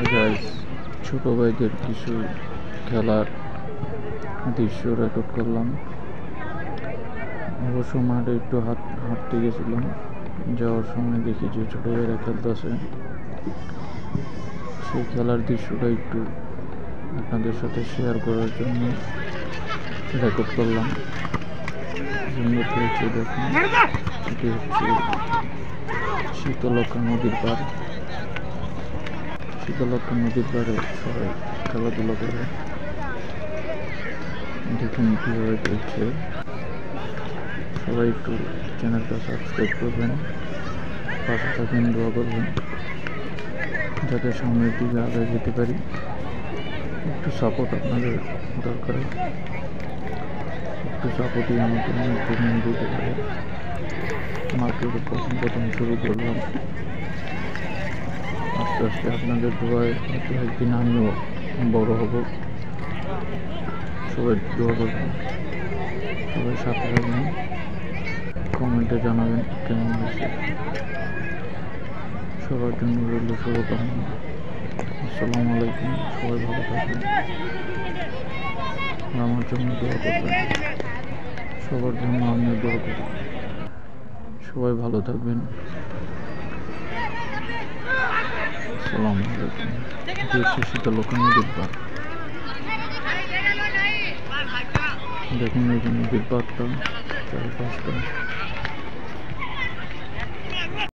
Guys, ছোট ভাইদের কিছু খেলার দৃশ্য রেকর্ড করলাম। অবশ্য মাঠে একটু হাঁটতে গেছিলাম, যাওয়ার সময় দেখি যে ছোট ভাইরা খেলতেছে। সেই খেলার দৃশ্যটা একটু আপনাদের সাথে শেয়ার করার জন্য রেকর্ড করলাম। সুন্দর হয়েছে দেখুন, এটি হচ্ছে শীতলক্ষা নদীর পাড়। শীতলক্ষা নদীর পাড়ে সবাই খেলাধুলা করে। দেখুন কীভাবে চলছে। সবাই একটু চ্যানেলটা সাবস্ক্রাইব করবেন, পাশে থাকবেন, দোয়া করবেন যাতে সামনের দিকে আগে যেতে পারি। একটু সাপোর্ট আপনাদের দরকার, একটু সাপোর্টই আমাকে অনেক দূর দিতে পারে। মার্কেটে প্রথম শুরু করলাম, আস্তে আস্তে আপনাদের দোয়ায় হয়তো একদিন আমিও বড় হব। সবাই দোয়া করবেন, সবাই সাথে থাকবেন, কমেন্টে জানাবেন কেমন হয়েছে। সবার জন্য রইল শুভকামনা। আসসালামু আলাইকুম, সবাই ভালো থাকবেন, আমার জন্য দোয়া করবেন। সবার জন্য আমিও দোয়া করি। সবাই ভালো থাকবেন। আসসালামু আলাইকুম। এটি হচ্ছে শীতলক্ষা নদীর পাড়। দেখুন এই যে নদীর পাড়টা, চারপাশটা